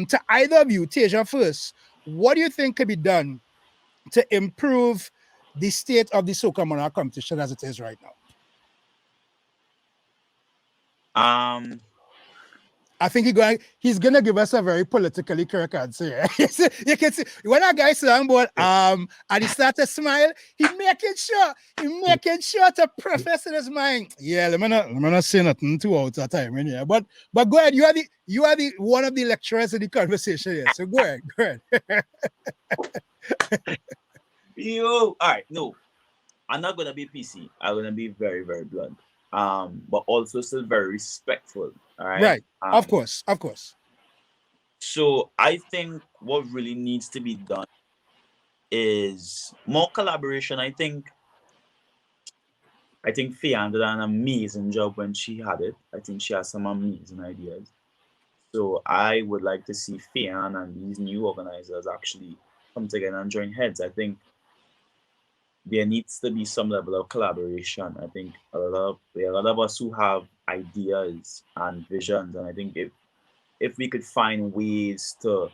To either of you, Tasia first, what do you think could be done to improve the state of the Soca Monarch competition as it is right now? I think he's gonna give us a very politically correct answer. Yeah? You can see when a guy saying about and he starts to smile, he making sure to preface in his mind. Yeah, let me not say nothing too out of time, yeah. But go ahead, you are the one of the lecturers in the conversation here. So go ahead. All right, no, I'm not gonna be PC. I'm gonna be very, very blunt. But also still very respectful. All right. Right. Of course. So I think what really needs to be done is more collaboration. I think Fiona did an amazing job when she had it. I think she has some amazing ideas. So I would like to see Fiona and these new organizers actually come together and join heads. I think there needs to be some level of collaboration. I think a lot of us who have ideas and visions, and I think if we could find ways to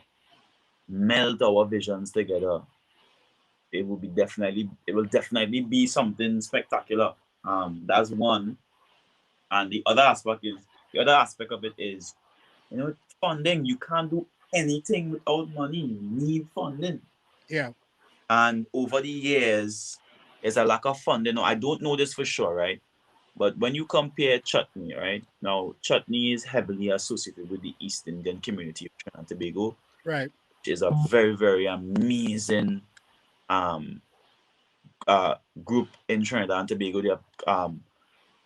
meld our visions together, it will definitely be something spectacular. That's one. And the other aspect of it is, funding. You can't do anything without money. You need funding. Yeah. And over the years, there's a lack of funding. I don't know this for sure, right? But when you compare chutney, right? Now, chutney is heavily associated with the East Indian community of Trinidad and Tobago. Right. Which is a very, very amazing group in Trinidad and Tobago.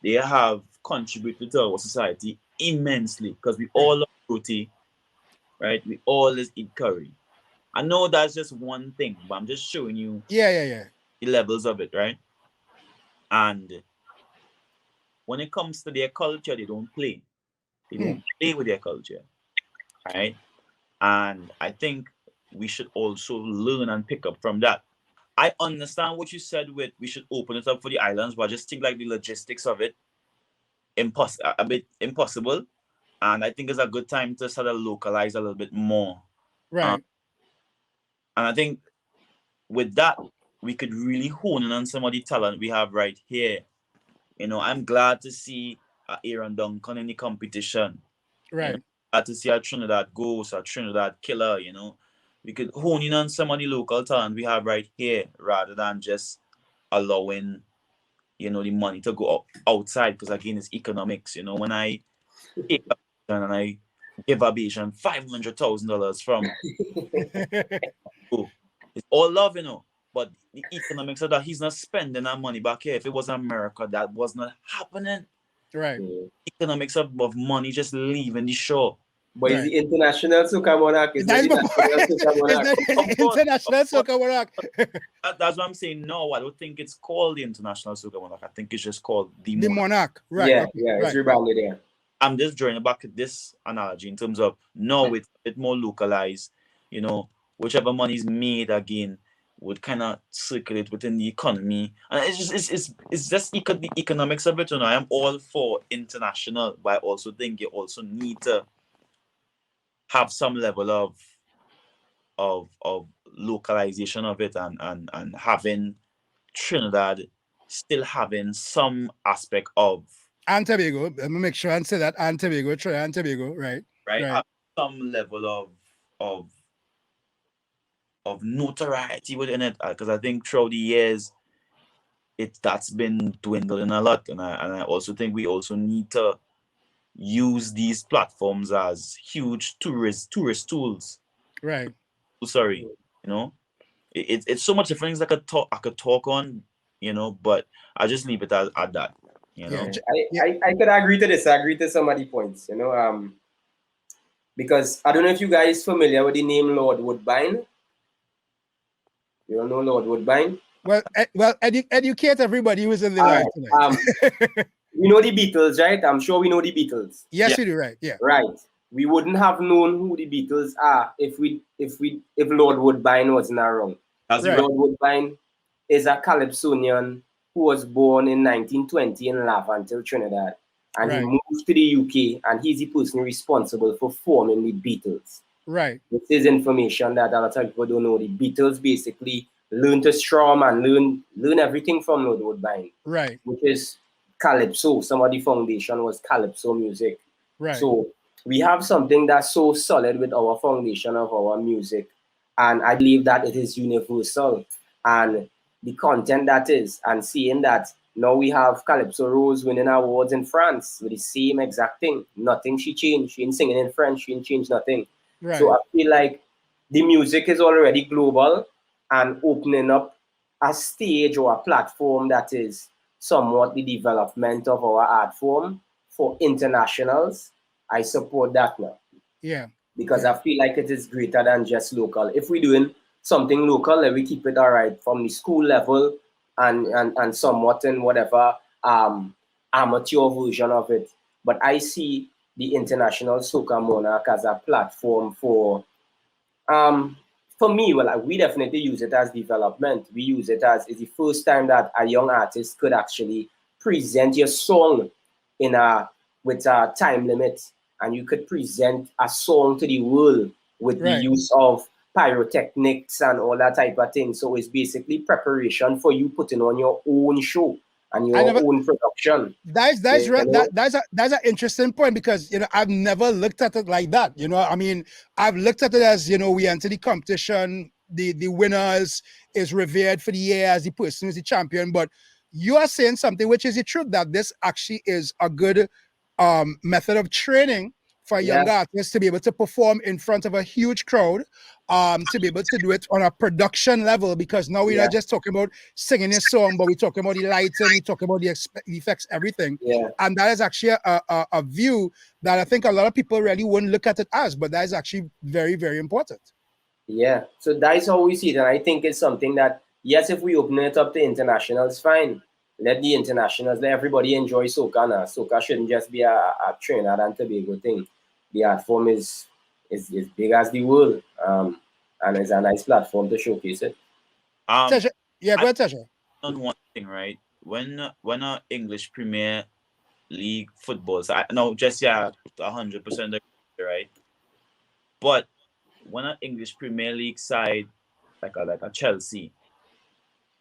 They have contributed to our society immensely because we all love roti, right? We always eat curry. I know that's just one thing, but I'm just showing you the levels of it, right? And when it comes to their culture, they don't play. They don't play with their culture, right? And I think we should also learn and pick up from that. I understand what you said with we should open it up for the islands, but I just think like the logistics of it a bit impossible. And I think it's a good time to sort of localize a little bit more. Right. And I think with that, we could really hone in on some of the talent we have right here. I'm glad to see Aaron Duncan in the competition. Right. Glad to see a Trinidad Ghost, a Trinidad Killer, We could hone in on some of the local talent we have right here rather than just allowing, the money to go outside because, again, it's economics. When I take a and I give a Bayesian $500,000 from it's all love, but the economics of that, he's not spending that money back here. If it was America, that was not happening. Right. Economics of money just leaving the shore. But it's the International Soca Monarch. It's not International Soca Monarch. That's what I'm saying. No, I don't think it's called the International Soca Monarch. I think it's just called the Monarch. Right. Yeah, it's rebranded there. I'm just drawing back at this analogy in terms of it's a bit more localized. Whichever money is made again would kind of circulate within the economy, and it's just the economics of it. I am all for international, but I also think you also need to have some level of localization of it, and having Trinidad still having some aspect of and Tobago. Let me make sure and say that and Tobago, Trinidad and Tobago, right? Have some level of notoriety within it, because I think throughout the years that's been dwindling a lot, and I also think we also need to use these platforms as huge tourist tools. Right. Sorry, it's so much different things I could talk on, but I just leave it at that. I could agree to this. I agree to some of the points, because I don't know if you guys familiar with the name Lord Woodbine. You don't know Lord Woodbine? Well, educate everybody who's in the line tonight. We know the Beatles, right? I'm sure we know the Beatles. Yes, you do, right? Yeah. Right. We wouldn't have known who the Beatles are if Lord Woodbine wasn't around. That's right. Lord Woodbine is a Calypsonian who was born in 1920 in Laventille, Trinidad. And he moved to the UK, and he's the person responsible for forming the Beatles. Right. This is information that a lot of people don't know. The Beatles basically learned to strum and learn everything from Lord Woodbine, Right. which is calypso. Some of the foundation was calypso music. Right. So we have something that's so solid with our foundation of our music, and I believe that it is universal. And the content that is, and seeing that now we have Calypso Rose winning awards in France with the same exact thing. Nothing she changed. She ain't singing in French. She ain't changed nothing. Right. So I feel like the music is already global and opening up a stage or a platform that is somewhat the development of our art form for internationals. I support that now. Yeah. Because I feel like it is greater than just local. If we're doing something local, let we keep it all right from the school level and somewhat in whatever amateur version of it. But I see the International Soca Monarch as a platform for me, well, we definitely use it as development. We use it as it's the first time that a young artist could actually present your song with a time limit, and you could present a song to the world with the use of pyrotechnics and all that type of thing. So it's basically preparation for you putting on your own show and your own production. That's an interesting point, because I've never looked at it like that. I mean, I've looked at it as we enter the competition, the winners is revered for the year as the person who's the champion. But you are saying something which is the truth, that this actually is a good method of training for a young artist to be able to perform in front of a huge crowd, to be able to do it on a production level, because now we're not just talking about singing a song, but we're talking about the lighting, we're talking about the effects, everything. And that is actually a view that I think a lot of people really wouldn't look at it as, but that is actually very, very important. Yeah, so that is how we see it. And I think it's something that, yes, if we open it up to internationals, fine. Let the internationals, let everybody enjoy soca now. Soca shouldn't just be a Trinidad and Tobago thing. The art form is big as the world, and it's a nice platform to showcase it. Tasha, go ahead, Tasha. On one thing, right? When a English Premier League football, so no, just 100% right. But when an English Premier League side like a Chelsea,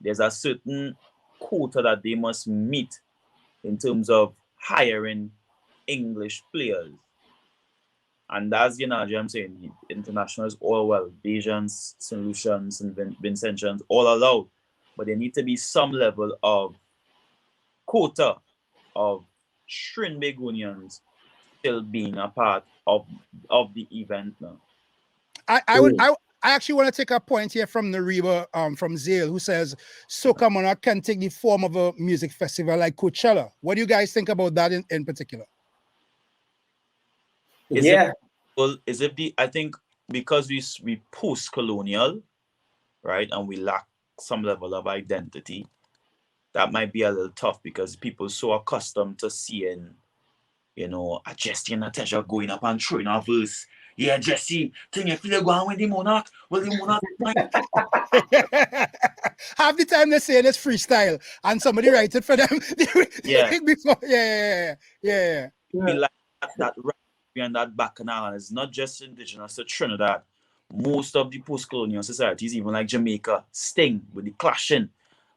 there's a certain quota that they must meet in terms of hiring English players. And that's, I'm saying, internationals, all well, Bajans, St. Lucians, and Vincentians, all allowed. But there need to be some level of quota of Trinbagonians still being a part of the event now. I actually want to take a point here from Nariba, from Zale, who says Soca Monarch can take the form of a music festival like Coachella. What do you guys think about that in particular? I think because we post-colonial, right, and we lack some level of identity, that might be a little tough, because people are so accustomed to seeing, a Jesse and Natasha going up and throwing a verse. Yeah, Jesse, think if you go on with the Monarch, well, the Monarch half the time they say it's freestyle and somebody writes it for them. Before. Yeah. We like that right and that bacchanal, and it's not just indigenous to Trinidad. Most of the post-colonial societies, even like Jamaica, sting with the clashing.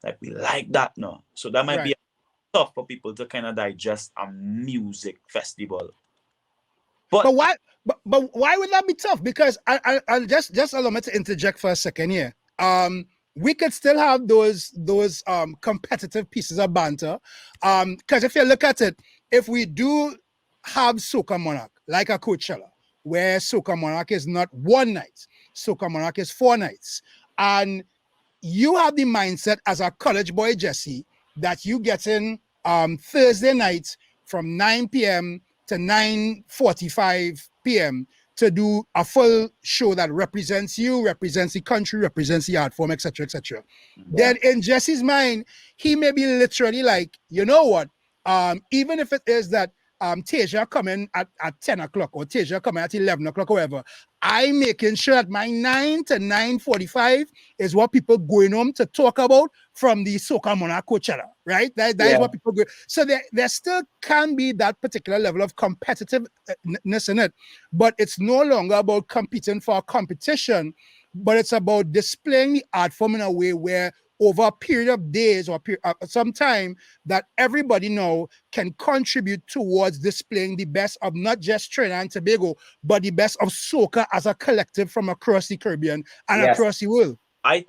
Like, we like that now. So that might be tough for people to kind of digest a music festival. But why? But why would that be tough? Because I'll just allow me to interject for a second here. We could still have those competitive pieces of banter. Because if you look at it, if we do have Soca Monarch like a Coachella, where Soca Monarch is not one night, Soca Monarch is 4 nights, and you have the mindset as a college boy, Jesse, that you get in Thursday night from 9 p.m. to 9:45 p.m. to do a full show that represents you, represents the country, represents the art form, etc., etc. Then in Jesse's mind, he may be literally like, you know what? Even if it is that Tasia coming at 10 o'clock or Tasia coming at 11 o'clock or whatever, I making sure that my 9 to 9:45 is what people going home to talk about from the Soca Coachella, right? That is what people go. So there still can be that particular level of competitiveness in it, but it's no longer about competing for a competition, but it's about displaying the art form in a way where over a period of days or some time that everybody now can contribute towards displaying the best of not just Trinidad and Tobago, but the best of soca as a collective from across the Caribbean and across the world. I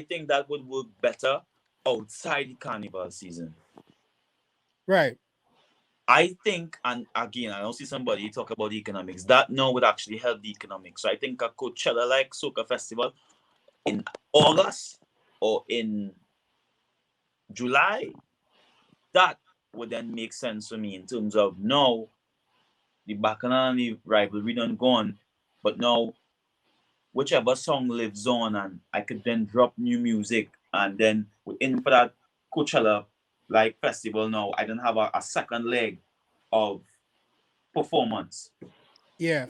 think that would work better outside the carnival season. Right. I think, and again, I don't see somebody talk about the economics. That now would actually help the economics. So I think a Coachella like Soca Festival in August or in July, that would then make sense for me in terms of now the Bacchanal and the rivalry done gone, but now whichever song lives on, and I could then drop new music, and then within for that Coachella like festival now, I don't have a second leg of performance. Yeah.